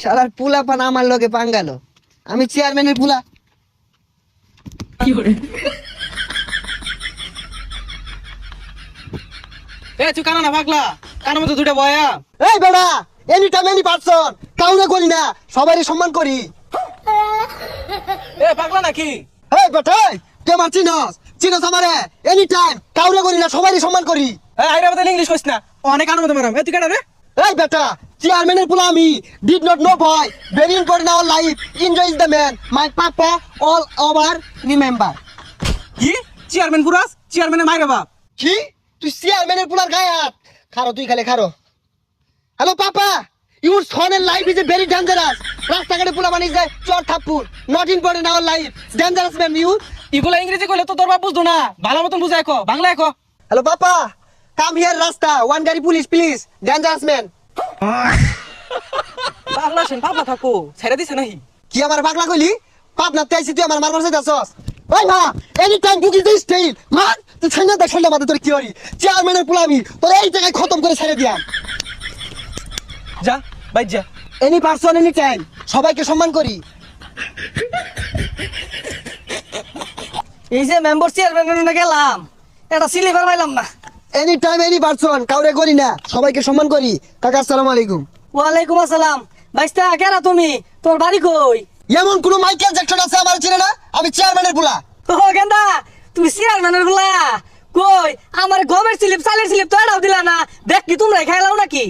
শালার পুলা পান আমার লগে পাঙ্গালো, আমি চেয়ারম্যানের পুলা। এ তুই কানা না পাগলা, কানের মতো দুইটা বয়া। এই বেড়া, এনি টাইম এনি পারসন, কাউরে করি না, সবারই সম্মান করি। এ পাগলা নাকি? এই বেটা, কে আমার চিনস আমারে? এনি টাইম কাউরে করি না, সবারই সম্মান করি। এ আইরা বদলে ইংলিশ কইছ না, অনেক কানের মতো মারাম। এ তুই কানা রে? এই বেটা, চেয়ারম্যানের পুলা আমি, did not know boy, very important our life, enjoy is the man, my papa all over remember. কি চেয়ারম্যান পুরাস? চেয়ারম্যানের মাইরে বাপ। কি তুই চেয়ারম্যানের পুলার গায়ে হাত? খারো তুই খালি খারো। হ্যালো পাপা, ইউর সনের life is a very dangerous. রাস্তাঘাটে পুলা বানিয়ে যায় চর থাপ্পুর, not important our life, dangerous man you. ইগুলা ইংরেজি কইলে তো তোর বাপ বুঝতো না, ভালো মতন বুঝাই কো, বাংলায় কো। হ্যালো পাপা, কাম হিয়ার রাস্তা, ওয়ান গাড়ি পুলিশ প্লিজ, ডেঞ্জারাস ম্যান। পাগলা শুন, পাগলা থাকো, ছেড়ে দিছে নাহি? কি আমার পাগলা কইলি? পাবনা তাইছি তুই আমার মারবার চাইতাছস? ওই মা, any time book is the style, মার তুই ছেড়ে দে, ছেড়ে মাথা তোর কি হরি? চেয়ারম্যানের পুলা আমি তোর এই জায়গায় খতম করে ছেড়ে দিয়াম। যা বাইর যা। এনি পারসন এনি টাইম, সবাইকে সম্মান করি। এই যে মেম্বার চেয়ারম্যান গেলাম, এটা সিলিভার পাইলাম না। এনি টাইম এনি পারসন, কাউরে করি না, সবাইকে সম্মান করি। কাকা আসসালামু আলাইকুম। ওয়ালাইকুম আসসালাম। বাইস্তা কেরা তুমি? তোর বাড়ি কই? এমন কোন মাইকেল জ্যাকসন আছে আমার চেনে না? আমি চেয়ারম্যানের পুলা। ও গেন্দা, তুমি চেয়ারম্যানের গুলা কই? আমার গমের স্লিপ, চালের স্লিপ তো এটাও দিলা না। দেখ কি তোমরা খাইলাও নাকি?